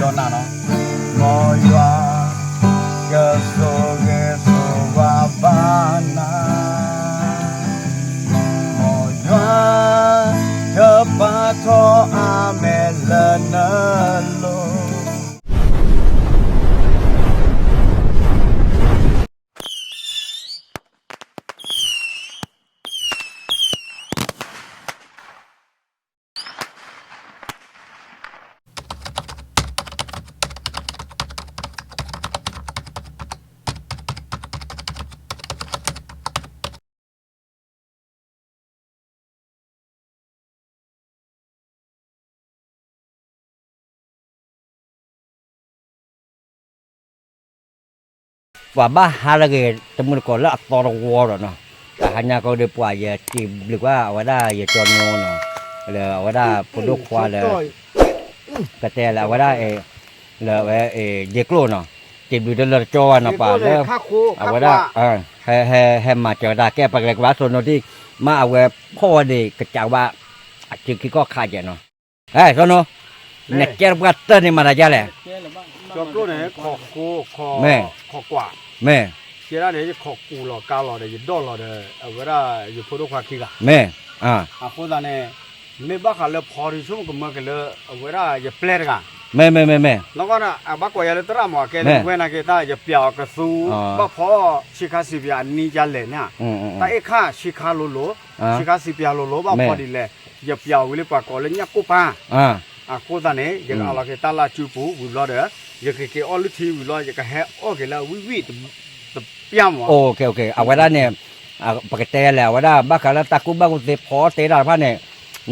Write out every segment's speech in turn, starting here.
lo na no mo yua ke so wa ba na mo yua ke pa tho a me la na loว่าบ้าฮาละเกตมุนก่อนละตอรวอร์เนาะแต่ฮันยาก็เดือปว่าอย่าจีบหรือว่าเอาไว้ได้อย่าจอนโนเนาะเลยเอาไว้ได้ปลุกควาเลยกระแตละเอาไว้ได้เลยไว้เยกโลเนาะจีบดูเดลจอเนาะป่าแล้วเอาไว้ได้ให้มาเจอได้แก้ปัญหาว่าส่วนที่มาเอาไว้พ่อเด็กกระจายว่าจึงก็ขาดเนาะส่วนเน็กเจอร์บัตเตอร์นี่มาได้ยังไงจอบตัวไหนขอกูขอขอกว่าแม่เจ้าเนี่ยจะขอกูหรอกาหรอเดี๋ยวดอลหรอเดี๋ยวเวลาอยู่พูดความคิดกันแม่พูดตอนนี้ไม่บ้ากันเลยพอที่ช่วงก็มากันเลยเวลาจะเปลี่ยนกันแม่แล้วก็นะบ้ากว่าอย่าเลยตระหม่อแกเลยเว้นอะไรได้จะเปียกกระสูบ้าพอชิคาสิบยานี่จะเลยเนี่ยแต่ไอ้ข้าชิคาโลโลชิคาสิบยาโลโลบ้าพอดีเลยจะเปียกวิลิปากเลยเนี่ยกูป้าพูดตอนนี้ยังเอาละแกตาลาจูปูวิลล์เด้อยังแกออลทีวิลล์ยังแกแห่โอเคแล้ววิตเปียมโอเคเอาไว้ได้เนี่ยปกติแล้วว่าได้บ้ากันตะกุบ้ากุเตพอเตะได้พ่อเนี่ย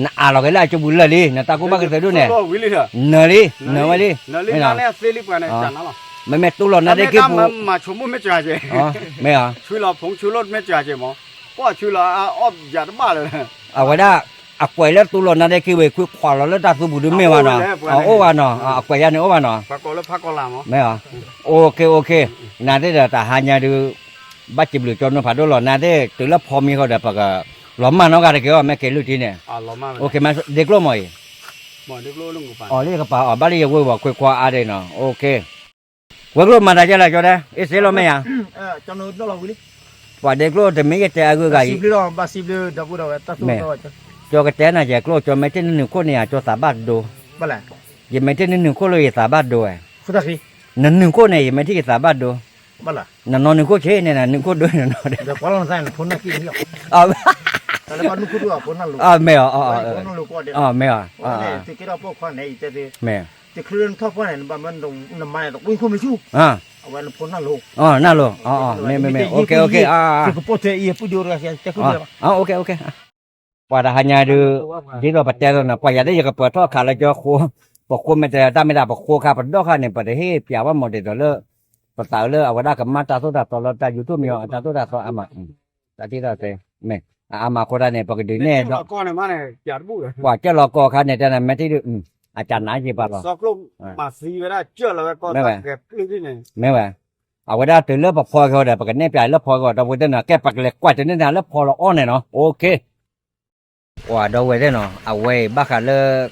น่าเราก็ไล่จูบุลเลยนะตะกุบ้ากุเตดูเนี่ยเนลี่ไม่เนี่ยเซลิปกันเนี่ยจันนะไม่ตู้หลอนนะได้กี่ผู้มาชมไม่จ่ายเจ้ไม่ช่วยเราผงช่วยรถไม่จ่ายเจ้มั้งก็ช่วยเราอ้อมหยาดบ้าเลยเอาไว้ได้กวยแล้วตู้หลอนนั่นได้คือเว้ยคุยขวานเราแล้วตาสูบุดูไม่ว่าเนาะโอ้ว่าเนาะกวยยันเนี่ยโอ้ว่าเนาะพักก่อนแล้วพักก่อนละมั้งไม่โอเคน่าได้แต่หายาดูบัดจิบหรือจนผ่าดูหลอนน่าได้ตื่นแล้วพอมีเขาเดี๋ยวปากหลอมมาเนาะกันเกี่ยวกับแม่เกลือที่เนี่ยหลอมมาโอเคมาเด็กโลมอยเด็กโลลุงกูป่ะเรียกกระเป๋าบ้านเรียกว่าคุยขวาอะไรเนาะโอเคเวิร์กโลมาได้จะอะไรจอได้เอเซโลไม่ยังจำนวนต้องลองวิลิว่าเด็กโลแต่ไม่แก่กูไงสิบเดือนดับกูเราตัดตัวจอกระแตน่ะจะกลัวจอไม่เช่นหนึ่งคนเนี่ยจอสาบานดูบ้าแหละยังไม่เช่นหนึ่งคนเลยสาบานดูฟุตาฟีนั่นหนึ่งคนเนี่ยยังไม่ที่สาบานดูบ้าแหละนั่นนอนหนึ่งคนเช่เนี่ยนะหนึ่งคนด้วยนั่นนอนเดี๋ยวพอเราใส่คนนักกินเยอะแต่ละคนนึกดูว่าคนนั่นลูกไม่คนนั่นลูกก็เดี๋ยวไม่ที่คิดว่าพวกคนไหนจะดีไม่จะเคลื่อนท่อคนไหนบ้างมันตรงน้ำมันตรงวิ่งคนไม่ชู้เอาไว้คนนั่นลูกนั่นลูกไม่โอเคคือพวกเธออีพูดดูอะไรจะคุยอะไรโอเคpada hanya ada jadi pacar na pada dia ke poto kalau jo ko pokok mete da me da pokok ka pada kan ne pada he piawa mode dole pata le awada ke mata tu da tolo da youtube mi ta tu da so ama tadi da te me ama ko da ne pake de ne do ko ne ma ne jar bu wa che lo ko kan ne da me tiอาจารย์นะจีบป่ะ ซอกลมมาซีเวลาเจอแล้วก็แกะพื้นที่นี่ไม่ว่าเอาไว้ได้ตื่นเลิกพอเขาเดี๋ยวปกติเนี่ยไปเลิกพอก็เราไปเดินแก้ปักเล็กกว่าจะเนี่ยเลิกพอเราอ้อนเนี่ยเนาะโอเคว่าดูไว้ได้เนาะเอาไว้บ้ากันเลิก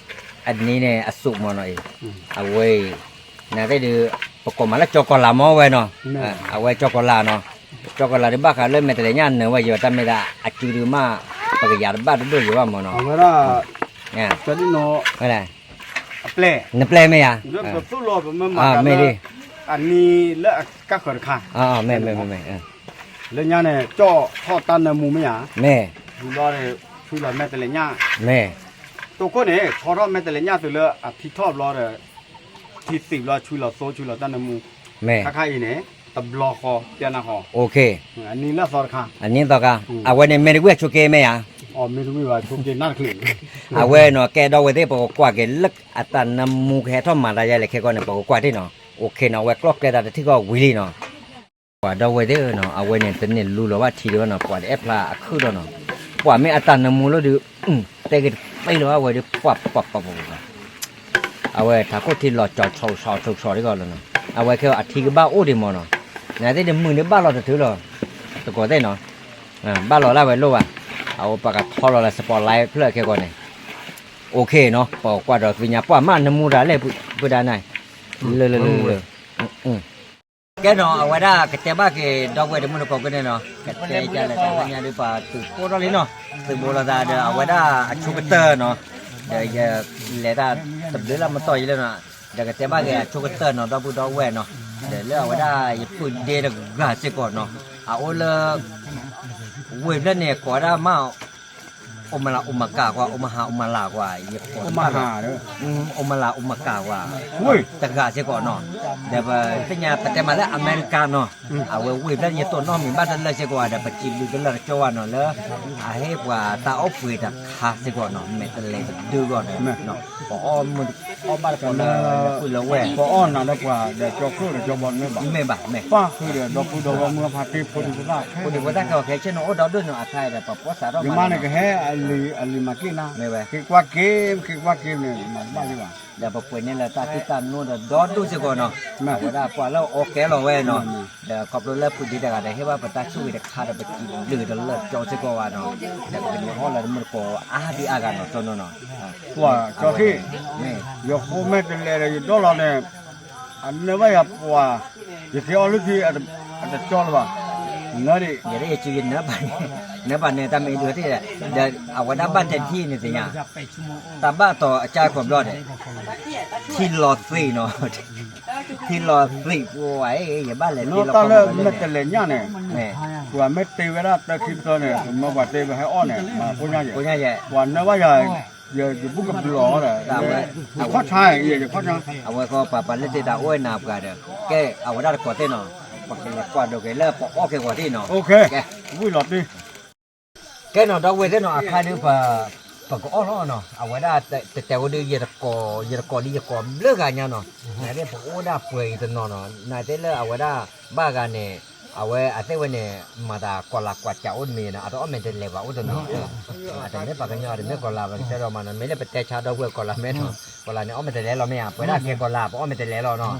อันนี้เนี่ยสุกมาหน่อยเอาไว้เนี่ยได้ดูประกอบมาแล้วช็อกโกแลตมาไว้เนาะเอาไว้ช็อกโกแลตเนาะช็อกโกแลตบ้ากันเลิกไม่แต่เนี่ยเนื้อไว้อยู่แต่ไม่ได้อัดจืดมากปกติยาบ้าดูอยู่ว่ามันเนาะเอาไว้ละเนี่ยจะได้เนาะไม่ได้เปล่เปล่ไม่อะตู้รอผมมาไม่ดีอันนี้เลิกก็เกิดข้างไม่แล้วเนี่ยจ่อทอดตันในมุมไม่อ่ะไม่ดูรอเลยช่วยเราแม่แต่ละเนี่ยไม่ตัวคนเนี่ยทอดแม่แต่ละเนี่ยตัวเลยที่ทอดรอเลยที่สิบรอช่วยเราโซ่ช่วยเราตันในมุมไม่ข้าอีเนี่ยตับรอคอเจ้าหน้าคอโอเคอันนี้ละสอดข้างอันนี้ต่อกันเอาไว้ในเมนูเวชโชเกไม่อ่ะไม่รู้ว่าชุกเกน่าขึ้นเอาไว้เนาะแกดอกไว้ได้ปกกว่าแกลึกอัตนำมูแค่ท่อมมาได้เลยแค่ก่อนเนี่ยปกกว่าที่เนาะโอเคเนาะไว้กรอบแกได้ที่ก็วิลีเนาะกว่าดอกไว้ได้เนาะเอาไว้เนี่ยตอนนี้รู้แล้วว่าทีเดียวเนาะกว่าแอปลาคือเนาะกว่าไม่อัตนำมูแล้วดูแต่ก็ไม่รู้ว่าไว้ดูปับเอาไว้ถ้าคนที่หลอดจอดชอที่ก่อนแล้วเนาะเอาไว้แค่อาทิตย์บ้าโอ้ดิมเนาะเนี่ยได้เดี๋ยวมือเดี๋ยวบ้าเราจะถือเนาะตะโกนได้เนาะบ้าเราไล่ไว้รู้ว่าเอาปากกาทอเราสปอร์ตไลท์เพื่อแค่ก่อนเนี่ยโอเคเนาะปอกว่าดอกวิญญาณป้ามันน้ำมูระเลยพูดได้ไหน le cái nó ở ngoài đó cái té ba cái đâu về được mua được cái này nó cái té ra là tại nhà đi vào từ cô đó lấy nó từ bồ là ra ở ngoài đó chụp cái tơ nó để giờ lẽ ra tập đấy làมันต่อยเลยnó để cái té ba cái chụp cái tơ nó đâu bù đâu về nó để lấy ở ngoài đó phụ đề được gà chỉ còn nó à ô là về bên này có ra mà ông mà là ông mà cả qua ông mà hà ông mà là qua vậy ông mà hà đó ông mà là ông mà cả qua tất cả sẽ có nó để mà cái nhàแต่มาแล้วอเมริกาเนาะเอาไว้แล้วเนี่ยตัวน้องมีบ้านเลยsẽ qua để mà chìmดูcái là cho anh nóแล้วà hết qua ta ốp về đặt khá sẽ qua nó mẹ tên lên đưa qua nó bỏ mình bỏ ba con là phụ là quẹt พออ้อนน่ะดีกว่าเดี๋ยวจอคือเดี๋ยวจอบอลไม่บ่ mẹ bà mẹ ป้าคือเดี๋ยวดอกคือดอกเมื่อพาที่พอดีก็ได้ คนเดียวก็ได้ก็แค่เช่นโอ้ดาวด้วยเนาะไทยแต่ปะภาษาเรา อยู่มาเนี่ยก็แฮ่อันลีมากินนะ ไม่ไหว คิดว่าเกมเนี่ยมันบ้าดีกว่า เดี๋ยวพอป่วยนี่แหละตาที่ตาโน่นดอดดูสิก่อนเนาะว่าได้กว่าแล้วโอเคเราเว้ยเนาะเดี๋ยวขอบคุณแล้วพูดดีแต่ก็ได้ให้ว่าปตาช่วยเด็กขาดไปกินดื้อเดือดจอสิก่อนเนาะเดี๋ยวเป็นห้องแล้วมันก็อาดีอากันเนาะตอนนั้นเนาะ ว่าจอที่ นี่ ยกโม่เป็นเลยอยู่ดอลลาร์เนี่ยอันนี้ว่าอย่าว่าอย่าเที่ยวลึกที่อาจจะจอดว่านั่นดิ อย่าได้ชีวิตเนื้อบ้านเนี่ยตามอีเดือที่เดี๋ยวเอาไว้ด้านบ้านแทนที่นี่สิเนี่ยตามบ้านต่ออาจารย์ความรอดเนี่ยที่รอฟรีเนาะที่รอฟรีโอ้ยอย่าบ้านเลย โน้ ที่ ต เรา ตอน ก็ เลิก ไม่ ไม่ ได้ แต่เล่นเนี่ยเนี่ย แม่ ว่าไม่ตีเวลาตะคิดตัวเนี่ยมาว่าตีไปให้อ้อนเนี่ยมาพูดง่าย โอ้ยแย่ วันนั้นว่าอย่าบุกกับหล่อเลยเอาข้อชายอย่าข้อชาย เอาไว้ก็ปะเล่นที่ดาวโอ้ยนาบกันเด้อแกเอาไว้ได้ก่อนเต้เนาะปักเลยก่อนเดี๋ยวแกเลิกปอกโอเคกว่าที่เนาะ โอเควิ่งหลอดดิ แกเนาะดาวเวทเนาะอาคาดูปะก็อ้อเนาะเอาไว้ได้แต่ว่าเดี๋ยวยีตะกอเลิกกันเนาะนายได้ปอกโอ้ได้ป่วยตนเนาะนายได้เลิกเอาไว้ได้บ้ากันเนี่ยเอาไว้อาศัยวันเนี่ยมาดากอลากว่าจะอุ่นมีนะอาจจะอ้อมเป็นเลวอุ่นเนาะอาจจะไม่ปากกันยอดไม่กอลาบางทีเรามันไม่ได้เป็นแต่ชาดาวเวกอลาเม็ดเนาะกอลาเนี่ยอ้อมเป็นเลวเราไม่อ่ะไปได้แค่กอลาอ้อมเป็นเลวเราเนาะ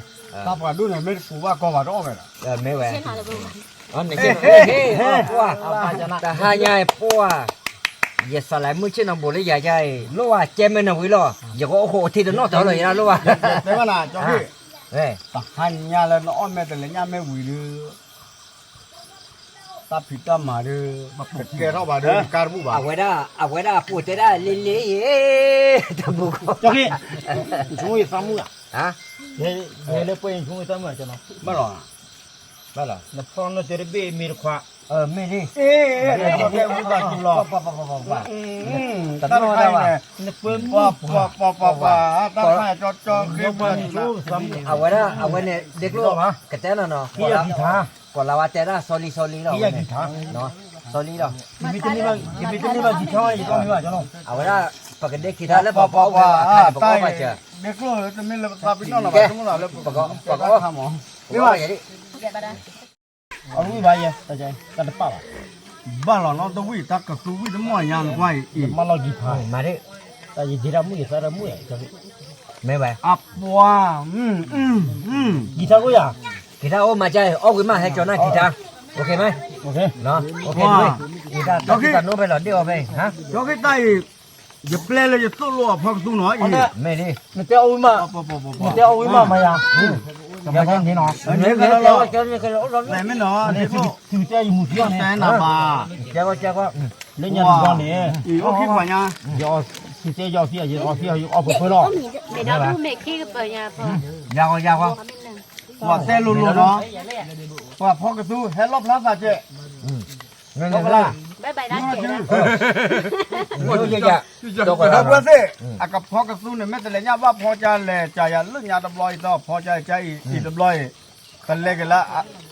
ถ้าปาดูเนี่ยไม่ฟูว่าก็ว่าร้องเลย ไม่แหวอ๋อไม่ใช่ปัวแต่หายายปัวอย่าสลายมือเช่นน้ำบุหรี่ใหญ่ๆรู้ว่าเจมส์น่ะวิโรอย่าก็โอ้โหที่เดินนอกเท่าเลยนะรู้ว่า แต่ว่าน่ะจอพี่ เฮ้ย หันยาแล้วอ้อนแม่แต่ละยาไม่วิลือตาผิดตามาเด้อแกเท่าบาเด้อการบุบา เอาไว้ได้พูดจะได้เลี้ยๆตะบุก จอกี้ช่วยซ้ำอ่ะ ฮะ เฮ้ยเลยไปช่วยซ้ำอ่ะจ้ะเนาะ ไม่หรอก ไม่หรอ แล้วพอเราจะได้เบมีขวา ไม่ดิ เอ๊ะแกบุบากินหรอ ป่ะ แต่ไม่ได้ว่าเนี่ยเปิ้ลว่าตาให้จอคือเปิ้ลชูซ้ำ เอาไว้เนี่ยเด็กลูกกระเต้นเนาะก่อนเราว่าจะได้ซอลีเราเนาะซอลีเรา มีตัวนี้มากี่ช่อยต้องมีว่าจ้ะเนาะ เอาไว้ได้ปกติกีตาร์แล้วปอกว่าปอกว่าเจอ เด็กลูกจะไม่เลยตาพี่น้องเราทั้งหมดแล้วปอกทำหรอ ไม่ว่าอย่างนี้ เอาลุยไปยังตาใจกันป่าว บ้านเราเราต้องวิ่งตักกระตุ้วิ่งมั่วยานไว้อีก มาเรากี่พาย มาดิ ตาจีดีรามุยสารามุยจ้ะ ไม่ไหว อับว้ากีตาร์ก็อย่า กีตาร์โอ้มาใจโอ้ขึ้นมาให้จอหน้ากีตาร์โอเคไหม โอเค เนาะโอเคด้วยกีตาร์โน้ไปหลอดเดียวไปฮะ จอกใต้จะเปลี่ยนเลยจะตู้รัวพักตู้หน่อยอีก ไม่ดิ นี่เจ้าอุ้ยมานี่เจ้าอุ้ยมายังจะมาทำที่เนาะ เนี่ยก็เรา ไหนไม่หนอ อันนี้ เด็ก คือเจ้าอยู่หมู่ที่ ก็ นี่ แต่หน้าบ้า เจ้าก็ เล่นยันตอนนี้ อีโอเคกว่าเนี่ย ยอคือเจ้ายอเสียยอเสียเอาไปเพื่อรอ mẹ đâu thu mẹ kia bởi nhà phở ยาว có bên này ว่าแต่ลุลุเนาะว่าพ่อกระตู้เฮลล์พลัสเจ๊ นั่นแหละ bye bye đã kể ra โอ้ยอย่าตัวก่อน แล้วเพื่อนสิอากับพ่อกระตู้เนี่ยแม่แต่ละเนี่ยว่าพอใจแหละใจอย่าเรื่องยาตะบลอยต่อพอใจใจอีตะบลอยกันเล็กละ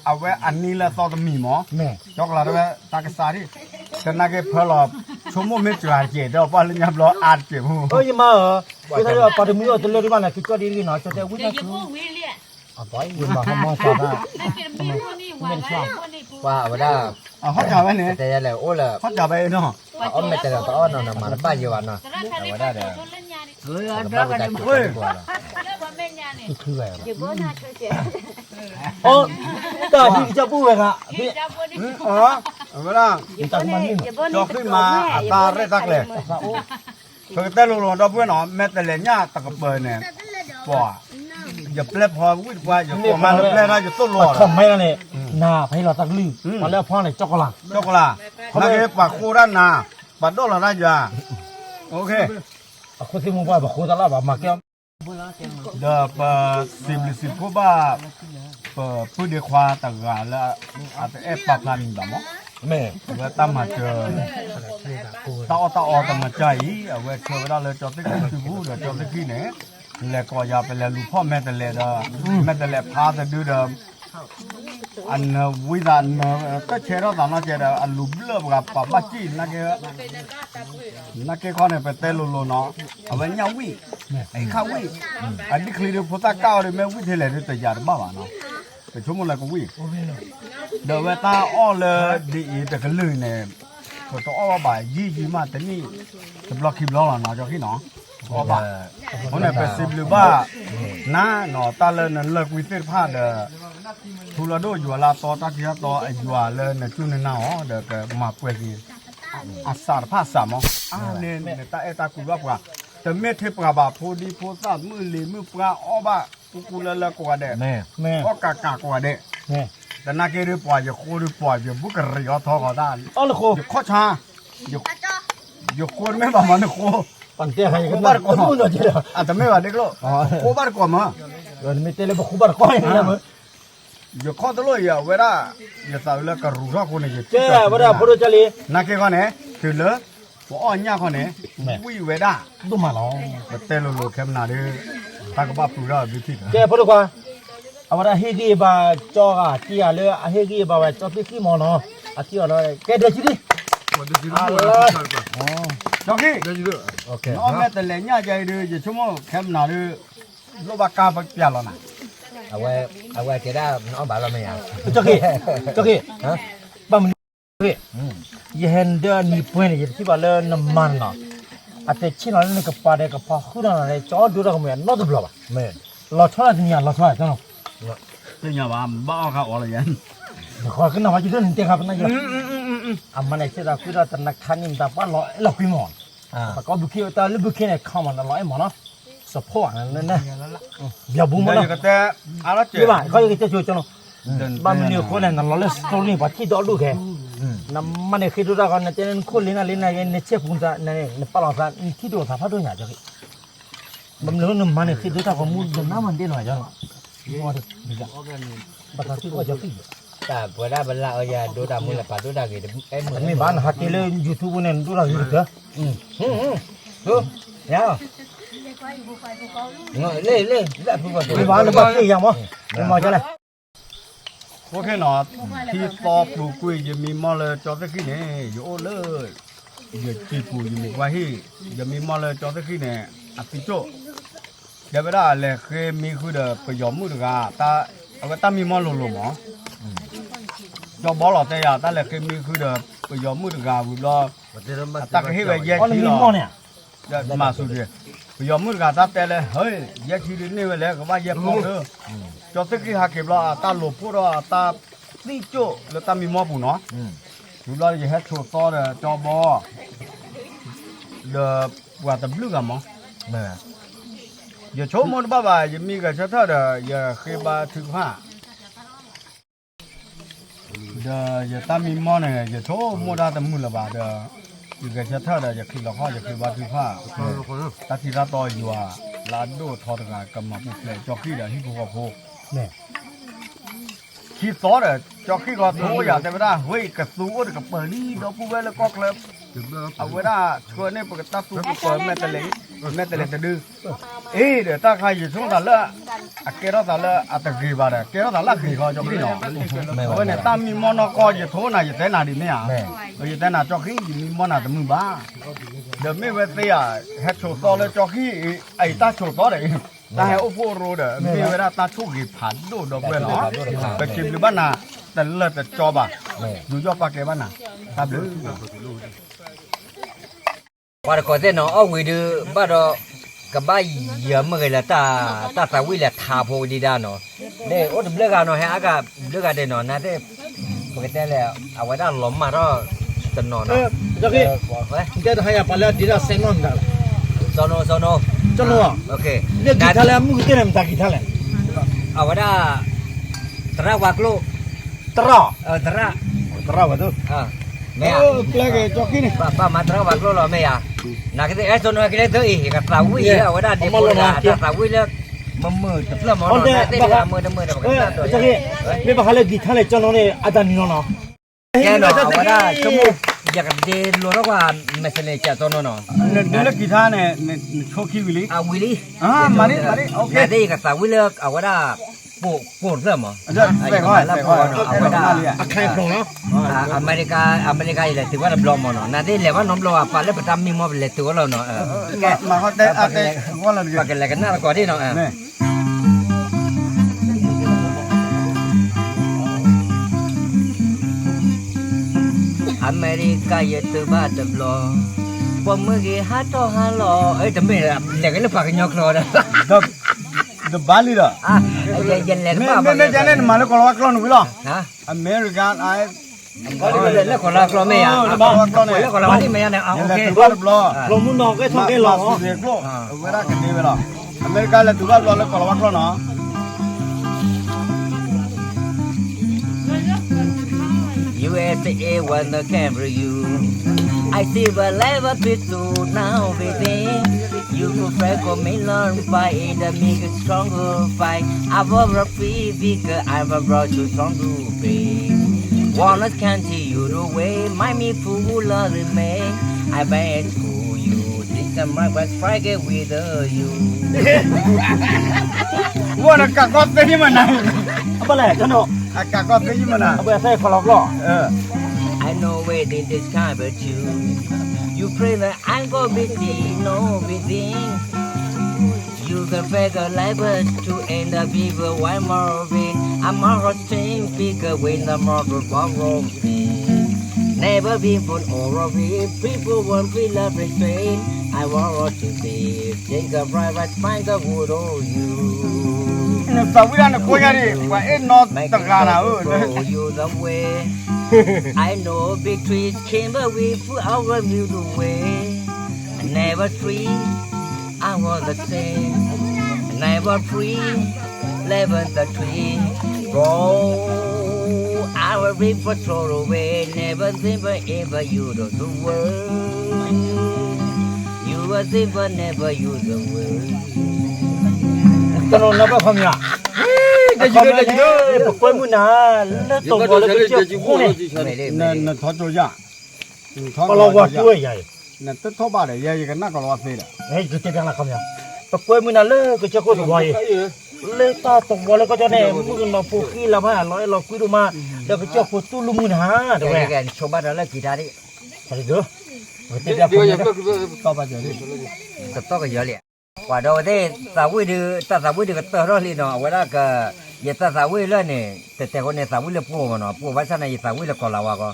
เอาไว้อันนี้ละต่อตะมีหมอ แม่ จอกลาด้วยตากษาดิแต่นักเพลอบชั่วโมงไม่จ่ายเจ็ดเดี๋ยวป้าเลยยับล้ออาดเจ็บหู เอ้ยมาเหรอคือถ้าเราปฏิมือจะเลือกที่บ้านนะคือก็ดีดีหน่อยจะได้วิ่ง để นะ giúp bố quý liền อ่ะไปวิ่งมาห้องมอสได้ để kiểm đi mua đi ngoài đấy mua đi phụ ว่าเอาได้ เขาจ่ายไปเนี่ย แต่แล้วโอ้ละ เขาจ่ายไปเนาะ อ้อมไม่แต่เราอ้อนเนาะมาบ้านอยู่วันเนาะ thật ra thằngเอา này ไว้ได้ phải เด้อ trốn lên nhà đi บ้านไปจุดดีกว่า lớp vào bên nhà này คืออะไร để bố nào chơi chuyện โอ้ตาพี่จะพูดเลยค่ะพี่ đi ra bố đi อ๋อเวลา để bố này để bố จอก này ขึ้นมาตาเรตักเลยคือแต่ลุลุเราเพื่อนหนอแม่แต่ละเนี่ยตะกเปิลเนี่ยป่อ อย่าแปลพอวิ่งว่าอย่าพอมาแปลนะอย่าต้นหลอด ทำไม่ละเนี่ยนาให้เราตักลือมาแล้วพ่อในจ็อกโกแลต จกละนักเก็บปากโคด้านนาปัดโดนละได้จ้าโอเค คนที่มึงว่าบอกคนตลาดแบบมาแก้ว เดี๋ยวปสิบพวกบ้าผู้เดียควาต่างกันแล้วอาจจะปากกันดำมั้ง แม่ เวลาตั้มมาเจอตาอตั้มมาใจเวลาเจอเวลาเลยจอดที่คือผู้เดี๋ยวจอดที่เนี่ยแล้วก็อย่าไปแล้วลูกพ่อแม่แต่เลยแม่แต่เลยพาแต่ดูเดิมอันวิจารณ์ก็เชื่อเราตามนั้นเชื่ออันลูกเลือบกับป้าจีนักเก็ตข้อเนี่ยไปเตะลุลเนาะเอาไว้ยังวิ่งไอ้ข้าวิ่งอันนี้คือเรื่องพุทธเก้าเลยแม่วิ่งเท่าไหร่ที่แต่ยาบ้าเนาะไปชั่วโมงละก็วิ่งเดี๋ยวเวลาอ้อเลยดีแต่ก็ลื่นเนี่ยพอต้องอ้อบ่ายยี่มาแต่นี่จะบล็อกคลิปล้อเนาะจอขี้เนาะอ้อบ่ายเพราะเนี่ยไปสิบหรือว่าน้าเนาะตาเลยนั่นเลิกวิเศษพลาดทุลาโดอยู่ลาต่อตาที่ต่อไอ้ยัวเลยเนี่ยจุนเนี่ยเนาะเดี๋ยวก็มาเปิดกีอาสาผ้าสามอ๋อเนี่ยตาตากูว่าป่ะแต่เมื่อเทปกบพูดีพูดมือลีมือปลาอ้อบ่ากูเลยกว่าเด็ก แม่ ก็กากว่าเด็ก แม่ แต่นักเรียนปล่อยอย่าโคตรปล่อยอย่าบุกเรียทอก็ได้ อ๋อเลยโค อย่าข้อชาอย่าโคตรไม่ประมาณโค ปั่นเตี้ยให้กันบ้านคนนู้นเจอ อาจจะไม่ว่าเด็กโลโคบ้านก่อนมา ไม่เตะเลยบอกคู่บ้านก้อยนะมึง อย่าข้อตลอดอย่าเวลาอย่าสาวเลิกกระรูร่าคนเนี่ย เจ้าบ่ได้พอดูจลี นักเรียนคนเนี่ยคือเลิกว่าอ่อนยาคนเนี่ยวิ่งเวลา ดูมาแล้ว แต่โลเข้มนาเด้อตากบ้าปูราบิทิ เจ้าพอดูกว่าเอาว่าเฮกี้บาจอกะที่อะไรเฮกี้บาจอกที่มอนาอาที่อะไรแกเดี๋ยวสิจอกกี้ โอเค น้องแม่แต่เลี้ยงใจเด้ออย่าชั่วโมงเข้มนาเด้อโลบากาไปเปลี่ยนแล้วนะ เอาไว้จะได้น้องบ่าวเราไม่เอา จอกกี้ฮะบ้ามันยี่เห็นเดินมีปุ่นยี่ที่บ้านเลยน้ำมันเนาะอาแต่ชิ้นอะไรนี่ก็ปลาเด็กก็ปลาหุ่นอะไรจอดูแล้วก็ไม่นอดบล็อกแม่เราชอบอะไรเนี่ยเราชอบจัง 这样吧，把看我了人。ขอขึ้นมาจุดนี้เต็มครับนั่นอยู่อ่ะมันไอ้เจ้าคือเราตนักขันนี่ตาป้าเราคุยหมอนแต่ก็บุคีตาลูกบุคีเนี่ยเข้ามันเราไอ้หมอนเนาะสปอร์ตนั่นนะเดี๋ยวบุ้มมาแล้ว แต่อะไรเจ้า บ้าเขาจะช่วยจังบ้านมันเนี่ยคนนั้นเราเล่นสตอรี่ปะที่ดอลูกแค่น้ำมันเนี่ยคือดูแล้วกันเนี่ยจะเป็นคนเลี้ยงเนี่ยเชี่ยพุ่งจะเนี่ยปลาสันที่ดูท่าพัดดูเนี่ยจ้ะมันเรื่องน้ำมันเนี่ยคือดูท่าของมูลน้ำมันเด่นหน่อยจังว่าดิบัตรที่ว่าจะพี่ แต่พอได้บรรลุเอาอย่าดูดามือละปาดูดากี่ไอ้มือ นี่บ้านหัดที่เล่นยูทูบเนี่ยดูเราอยู่เถอะ ดูเดี๋ยวเล่ได้พูดว่า นี่บ้านบ้านที่ยังมั้งไม่มาจะเลย โอเคเนาะที่ตอบปลูกกุยจะมีมอเลยจอดตะกี้เนี่ยอยู่เลยอย่าจีปูจะมีว่าฮีจะมีมอเลยจอดตะกี้เนี่ยอภิโจเดี๋ยวไปได้เลยเคยมีคือเดไปยอมมือกันตาเอาไว้ตามีมอลงหมอจอบอลแต่ยาตาเลยเคยมีคือเดไปยอมมือกันบุญรอตาก็ให้ไปแยก อ๋อ ที นี่ หร มั้ อง เนี่ย จะมาสุดเลยไปยอมมือกันตาแต่เลยเฮ้ยแยกทีนี่ไปแล้วก็ว่าแยกมอเลยจอดตะกี้หาเก็บรอตาหลบพูดรอตานี่โจแล้วตามีมอบุญเนาะบุญรอจะให้โชว์ต่อเดจอบอเดว่าตะบลึกอะมั้ง อย่าโชว์มันบ้าบ่าอย่ามีกับเท่าเด้ออย่าเคยบาถึงผ้าเด้ออย่าตามีมอนเนี่ยอย่าโชว์มัวดาตะมือละบาเด้ออยู่กับเท่าเด้ออย่าคือละข้ออย่าคือบาถึงผ้าตาที่เราต่ออยู่อ่ะลาดูทอดกันกำมาปุ๊บเลยจอกขี้เด้อที่กูก็โผล่ เนี่ย ขี้ซอเด้อจอกขี้ก็โถอย่าแต่ไม่ได้เฮ้ยกระสูดกับเปิดนี่เราปุ๊บแล้วก็เคลิบเอาไว้ได้ชวนเนี่ยปกติตาสูบเปิดแม่ตะเล็งจะดื้อเดี๋ยวตาใครอยู่ช่วงนั้นละอะเกล้าตาละอะตะกีบาร์เกล้าตาละกีเขาจะไม่หนอเพราะเนี่ยตามีมอนก็จะโทษนะจะแต่นาดีเนี่ยจะแต่นาจอกขี้มีมอนาตะมือบ้าเดี๋ยวไม่เวทีอ่ะเฮ็ดโชว์ต่อเลยจอกขี้ไอ้ตาโชว์ต่อเลยตาให้โอ้โหโรเด้อมีเวลาตาชุกกี่ผ่านดูดอกเวลาไปชิมหรือบ้านน่ะแต่เลิศแต่จอบอ่ะดูยอดปลาเก็บบ้านน่ะตาเดือ ว่าแต่ก่อนเส้นน้องเอาวิดีบ้านเรากับบ้านเยี่ยมเลยละตาสาวิละทาโพดีด้านเนาะเนี่ยโอ้ถึงเลิกกันเนาะฮะอากาศเลิกกันเด่นเนาะนะที่ปกติแล้วเอาไว้ด้านหลอมมาก็จะนอน เอ เนาะ อจอกกี้ เฮ้ย เดี๋ยวให้ไปแล้วดีละเซนอนกัน โซโน จังหวะ โอเค เนี่ยกี่ท่าแล้วมึงกี่เนี่ยมันตากี่ท่าแล้ว เอาว่าได้ตระวักโล ตระ ตระ ตระวะตุ แม่ แปลกจอกนี่ ป้ามาตระวักโลหรอแม่อ่ะนักที่ไอ้ตัวน้อยก็ได้ตัวอีกกับสาวิเอาว่าได้เดี๋ยวคนละสาวิแล้วมือจะเพื่อมองได้ได้มือมือเดี๋ยวก็ได้ตัว จะกี้ไม่บอกเลยกีท่านเลยจนน้องเนี่ยอาจารย์นี่น้อง แกเนาะว่าได้ชั่วโมงอยากเดินรู้แล้วว่าไม่ใช่เลยจะตัวน้อง เดี๋ยวกีตาร์เนี่ยโชคีวิลี่ วิลลี่ มาดิโอเค ได้กับสาวิเลิกเอาว่าได้ปวดเรื่องมั้ง เดี๋ยวแปลกว่าเอาไว้ได้ ใครพงเนาะ อเมริกาเลยถือว่าบล็อกมั้งเนาะนั่นได้เลยว่าน้องบล็อกปาเลยประจำมีมอบเลยตัวเราเนาะแกมาเขาเตะว่าเรา ปากกันอะไรกันน่าก่อนที่เนาะ เนี่ย อเมริกาเยตัวบ้าดับล้อปมมือกี่ฮัตโตฮัลโหลแต่ไม่เด็กเลยปากกันยอกคลอนะ เดบาลีล่ะ ยันเล่น ไม่ บ้า ไม่จะเล่นมาแล้วก็ว่าคลอนหรือเปล่า ฮะ อเมริกันไอ้ แล้วคนละคลอไม่อ่ะแล้วคนละวันที่ไม่อ่ะเนี่ยโอเค ตัวบ้าบล้อ ลงมุนน้องก็ท่องแค่หล่อ เด็กล้อเวลากันนี้เวลาอเมริกันแล้วตัวบ้าบล้อแล้วก็ว่าคลอนเนาะ USA wanna camera you I see the level to now baby you go fresh go me learn fight in the make it stronger fight I will a free bigger I will brought you strong to be Walnut can't you the way my me fool of me I bet to you think I'm my best friend with you ว่านักกักก็เป็นยังไง apa lah kan no นักกักก็เป็นยังไง apa saya kalau lo I know waiting this kind but you pray that I'm gonna be no waiting you can fake a life to end up even one more win I'm more thing bigger when the more wrong never been for all of it people won't feel love restrain I want to be think of right find the wood on you เนี่ยสาวิรันคุยกันดิว่าเอ็นนอตะการะyou the way I know big trees came but we put our view the way never free I was the same never free never the tree grow our river throw away never never ever you the world you were never you the world kan no napa khamya pokoi mu na la to bo le che ko ne เนี่ยทอโจยะทอ kalau wa tu ya เนี่ยตึ๊ดทอบ้าเลยยายกันนักก็รอเสียละ eh ke che la khamya pokoi mu na le ke che ko wa ye le ta to bo le ko cho ne mu no pu ki la ba lo ku du ma de ke che ko tu lu mu na de waกันชาวบ้านเรากีตาร์ดิ sai do ke che khamya ต่อไปเดี๋ยวนี้ tập to cái gì vậy quả đầu thế ta vui được cái tờ đó liền nó vậy đó cái giờ ta vui lên nèแต่คนเนี่ยta vui làปูmà nóปูvậy sao này ta vui là còn làว่าก็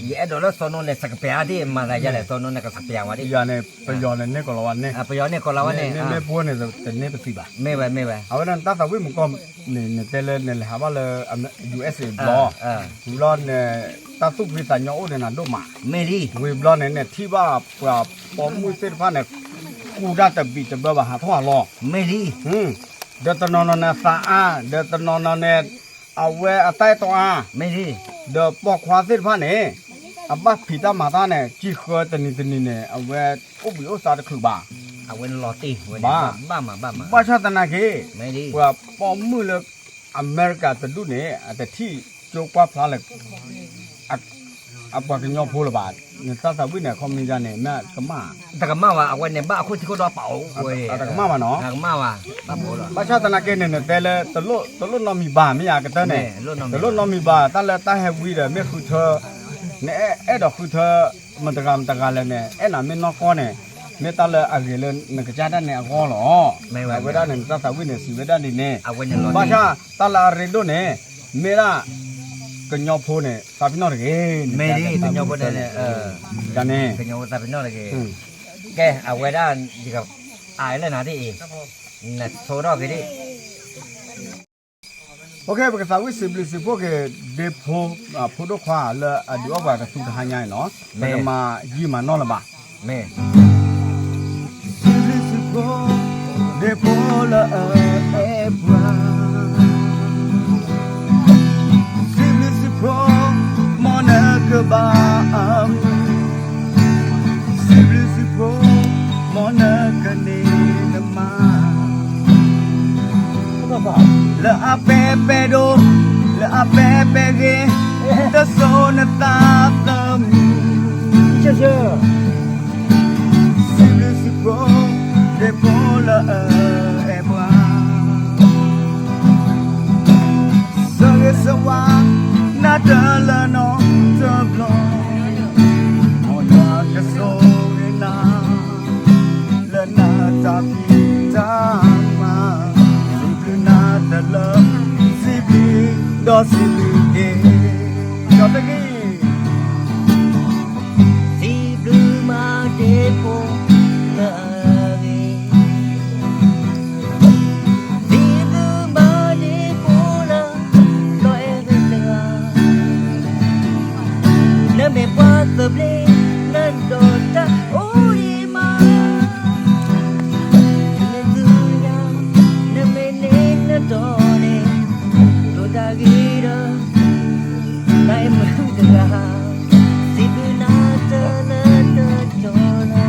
giờ đó là son nó là sắc bén đi mà là giờ là son nó là cái sắc bén mà đi ยาเนี่ยไปยอนเนี่ยก็รอวันเนี่ย à bây giờ này còn là vậy เนี่ย này ไม่พูดเนี่ยแต่เนี่ยเป็นสิบอ่ะ mê vậy เอานั่นตั้งแต่วิ่งมันก็เนี่ยแต่เลยเนี่ยหาว่าเลย USA บล็อ à บล็อเนี่ยตั้งสุขวิสัยโอ้เนี่ยนั่นดูมา mê đi วิบล็อเนี่ยที่ว่าปอมมือเส้นผ้าเนี่ยกูได้แต่บีจะเบอร์หาท่อรอ mê đi เดี๋ยวตอนนอนเนี่ยสะอาดเดี๋ยวตอนนอนเนี่ยเอาไว้ใต้ตัวอา mê đi เดี๋ยวปอกควาเส้นผ้าเนี่ยอาบ้าผีตามาตาเนี่ยจีเคยตนี่เนี่ยเอาไว้อุบิอุสาตะคือบ้า à quên lọt đi ba mà บ้าชาตินาเก mê đi ว่าปอมมือเลยอเมริกาตะดุเนี่ยแต่ที่โจกว่าพลาเลยอัปกันยอพูละบาทเนี่ยซาซาวิเนี่ยเขามีจานเนี่ยแม่ก็มา แต่ก็มาว่าเอาไว้ในบ้านคุณที่เขาดอเป๋าเว้ย แต่ก็มาเนาะ แต่ก็มาว่าบ้าโบล่ะ บ้าชาตินาเกเนี่ยแต่ละตะลุนอมีบ้าไม่อยากกันเต้เนี่ยตะลุนอมีบ้าตั้งแต่ตั้งให้วีเดไม่คือเธอเนี่ยดอกคือเธอมันตะการเลยเนี่ยน่ะไม่นอกก้อนเนี่ยไม่ตั้งเลยอะไรเลยเนี่ยกระจายด้านเนี่ยก้อนหรอเวลาเนี่ยซาซาวิเนี่ยสิเวลาดีเนี่ย เอาไว้ในรถ บ้าชาตั้งละเรนโดเนี่ยเมื่อกันยอพูเนี่ยซาบินอร์เก mê đi cái nhau bên đây này กันเนี่ย cái nhau ta bên đó là cái cái à quay ra gì gặp ai lên nào đi là số đó cái đi โอเคปกติวิสิบลิสิพวกเดโพพูดว่าละเดี๋ยวว่ากับสุดท้ายใหญ่เนาะแต่มายี่มานอละบ่า mê เดโพละเอบรา le ape do le ape ge the zone ta tam 谢谢。 simple sipo de pola e bra sage sawa na da la no to blo mo ya ke so na le na ta ta ma simple na da la simple do simple e do ta ki si bluma de po la vi si bluma de po la lo e de la ne me puedo ble na do ta o di ma ne dunya ne me ne na do ne do da gira dai mu ga si bluma ta na ta do na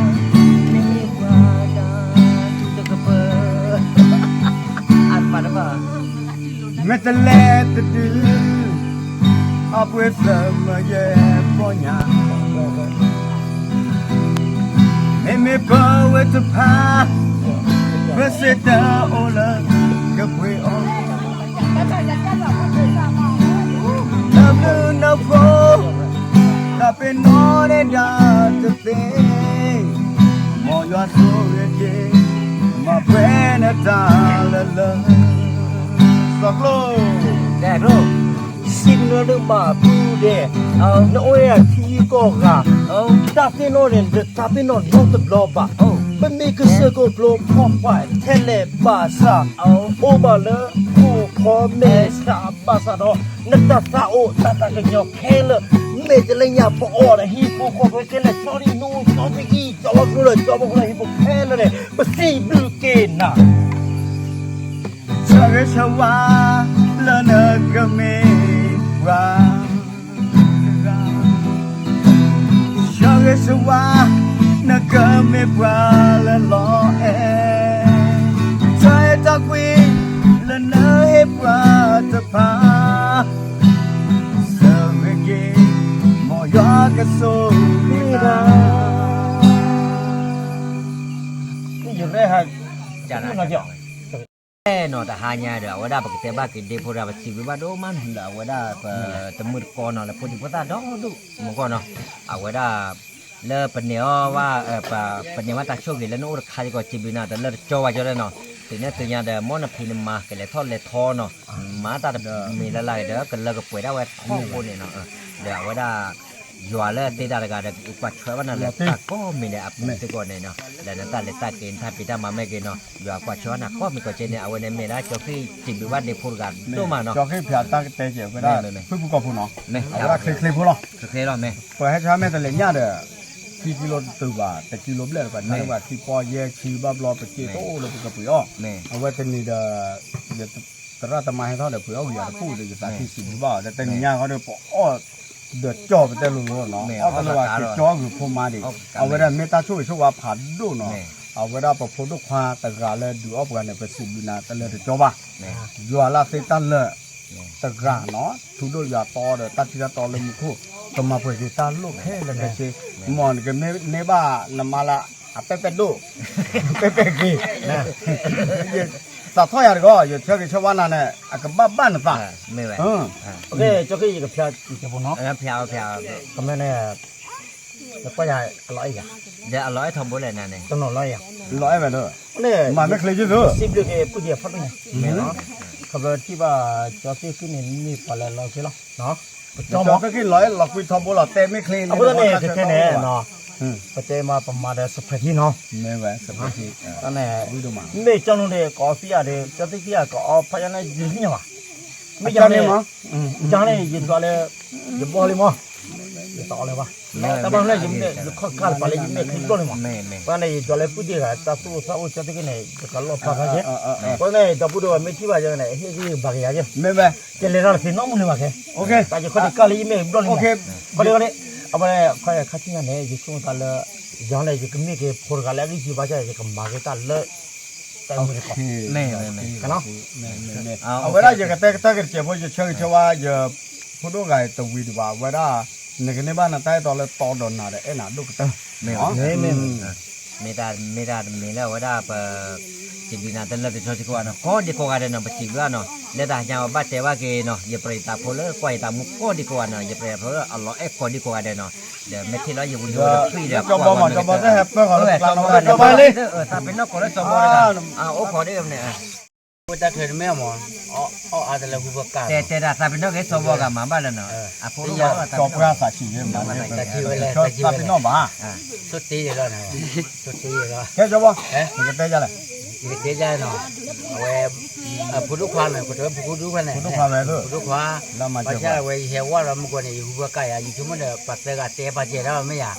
ne wa da tu ka pa apa apa metale te apwe sama ye ponya me pa we to pa preseta ola ke pwe on no pro ta pe no de da te mo yo so ye ma pena ta la la so close Nè rồi, xin nó được bà bu để nó ơi thì có cả ta tin nó đến ta tin nó không tập lo bà bên mình cứ sơ cô lo phong phải thế lệ bà sa ô bà lỡ ô khó mẹ sa bà sa đó nó ta sa ô ta cái nhọc khe lỡ mẹจะเลยnhà bỏ ở là hi cô khó với cái là cho đi nuôi cho đi đi cho nó rồi cho nó là hi cô khe lỡ này bà xì bự kê nà Sage sawa la na ka me ra Sage sawa na ka me ra la lo e Sai ta qui la na he ra ta pa Sa me ge mo ya ka so ni da cái gì đấy hả chả nó chọn no ta hanya da wada ba kita ba ke depo da ba si ba do man da wada pa temur ko no la pun pota do du mo ko no a wada le penio wa pa penio ta chok le no ur kha ko chibina da le cho wa jo le no tine tunya da mo na phin ma ke le tho no ma ta mi la la da ke le ko pwe da wa tho ko ne no da wada yua le te da ga da kwa chwa wa na le ta ko mi ne ap te ko ne no da na ta le ta ke ta pi ta ma me ke no yua kwa chwa na ko mi ko che ne a we ne me da cho ki chi bi wa de phur ga do ma no cho cái phia ta te je ko da phu pu ko phu no me ara kle phu lo so ke lo me pwe ha cha me te le nya de kilo tu ba te kilo ble ba na ba ki po ye chi ba blo pe ki to lo pu ko pu yo me အဝဲတနေတာတရတမိုင်းတော့ပြောရတာပို့တယ်စာတိစီပါတဲ့တညာကတော့ပေါ့အော်的ကြောတဲ့လို့နော်အော်တော့ကကြောကိုဖုံးမာတယ်အဝဲရမေတာချိုးချိုးပါဖာဒိုနော်အဝဲရပဖို့တော့ခွာတကလည်းဒူအော့ကနေပစီဘူးနာတလည်းကြောပါရွာလာစိတ်တလက်တကနော်သူတို့ရွာတော်တယ်တတိယတော်လည်းမခုတမပွဲစီတာလို့ခဲလည်းချေမွန်ကနေပါနမလာအပပတို့ပပကြီးနာတာထောရကောရချေချဝနာနဲ့အကဘဘန်တာ me we โอเคcho cái gì cái phia cái bộ nó phia cái này này nó có dài cái lõi à de a loi thom bo le na ne cho nó lõi à ร้อยไปเลย này มาไม่เคยยืดเลย xin được cái bút địa phát này nó cái bữaที่ว่าcho cái nàyมีphải là lo cái nó จอมก็ขึ้นร้อยหลอกวิทอมโบหลอกเต้ไม่เคลียร์ เอาพวกนี้แค่นี้เนาะประเทศมาประมาณสักพักที่เนาะ ไม่ไหวสักที ตอนนี้ ดูดูมา ไม่จังเลยกาแฟอะไรจะติดที่ก็เอาพยานยืนนี่มาไม่จังเลยจังเลยยืนตัวเลยยืนบอลเลยมั้งยืนต่อเลยวะแต่บางเลยยืนเนี่ยข้อขาดไปเลยยืนเนี่ยขึ้นตัวเลยมั้ง me วันนี้ตัวเลยพูดดีกันแต่ตัวสาวจะติดกันเนี่ยก็รอพักกันเช่วันนี้ตัวพูดว่าไม่ที่ว่าจะเนี่ยเฮ้ยบางอย่างเช่ ไม่ไหว จะเลี้ยงเราสิน้องมันเลยมั้งโอเคแต่จะคนที่กาลีไม่บอลเลย โอเค คนนี้เอาไปค่อยขัดที่เนี่ยยิ่งช่วงตลอดยังเลยยิ่งมีเกี่ยวกับการเลี้ยงชีพจะยิ่งมาเกี่ยวกับตลอด แต่มือก่อนแน่กันเนาะ เอาเวลาอย่ากระแตกระเจ็บว่าจะเชื่อเชื่อว่าอย่าพูดว่าไงตัววีดีว่าเวลาในกันในบ้านน่ะใต้ตอนแล้วตอดอนน่ะเอ้น่ะดูกระเตไม่ได้แล้วว่าได้ปะจิบินาตันเลิศชอบที่กว่าเนาะก็ดีกว่าเดินปะจิบว่าเนาะแล้วแต่ยังว่าแต่ว่าเกเนาะอย่าไปตาพลเลยกวยตามุกก็ดีกว่าเนาะอย่าไปเพราะอัลลอฮ์ก็ดีกว่าเดินเนาะเดี๋ยวไม่ที่เราอยู่บนยูฟีเดี๋ยว จะบอกได้แฮปปี้ก่อน ไปเลยถ้าเป็นนกก็เลยจะบอกเลยโอ้ขอได้เนี่ย จะเกิดแม่หมออ๋ออาจจะเราบุกกา แต่ถ้าเป็นนกก็จะบอกกันมาบ้านแล้วเนาะอ่ะพวกเรา จอบพระสัชชีเยอะมากชอบเป็นน้องบ้า สุดตีอยู่แล้วนะสุดตีอยู่แล้ว แค่จะบอกมันจะเตะจะไร อีกเจ๊เนาะเวผู้ดูความเนี่ยผู้ดูความเนี่ย คุณต้องพาไปด้วย ผู้ดูความ แล้วมา ประ จะ ชาเวเฮว่าเราเมื่อก่อนเนี่ยอยู่บุกกาอยู่ชั่วโมงเดียวปัตตกาเตะปัจเจแล้วไม่อยาก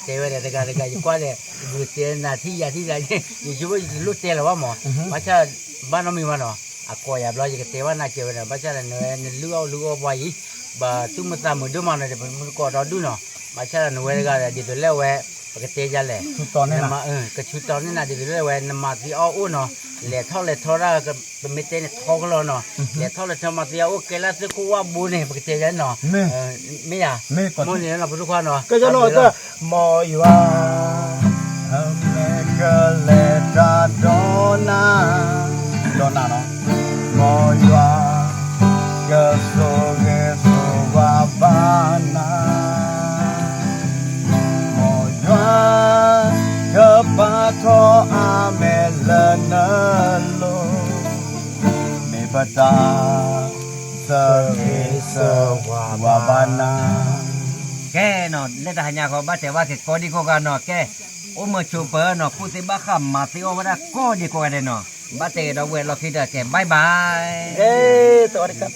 เตะไว้เลยแต่การอยู่กว่าเลยดูเตะนาทียาที่ไรอยู่ชั่วโมงลุเตะแล้วว่าหมอประชาบ้านเรามีมาเนาะก็อย่าบล้อจะเตะว่าน่าเชื่อเนี่ยประชาเนี่ยลูกไว้บ่ตุ้มตามมือดูมันเนี่ยมันก็รอดูเนาะประชาเนี่ยเวลาเดี๋ยวแล้วเว้ปกติจะเลย ชุดตอนนี้นะ มาก็ชุดตอนนี้นะเดี๋ยวเลยเว้นมาที่อ้อเนาะเหลือเท่าเลยเท่าไรก็เป็นไม่เต้นทอกแล้วเนาะเหลือเท่าเลยทำมาที่อ้อเกล้าสึกว่าบุญเนี่ยปกติจะเนาะไม่อยาก ไม่ก่อน มุ่งเนี่ยเราพูดทุกคนเนาะ ก็จะรอจะมออยู่ว่าเมกเลดาดอนาเนาะมออยู่ว่าก็โซเกโซวาบานา Kepato amelanalo Me bata Wabana แกเนาะเล่นแต่หางเขาบ้าแต่ว่าแกก็ดีกว่าเนาะแกโอ้มาชูเปอร์เนาะพูดสิบ้าคำมาสิโอว่าก็ดีกว่าเนาะบ้าแต่เราเวลเราคิดแต่แกบายบาย ตัวนี้ครับ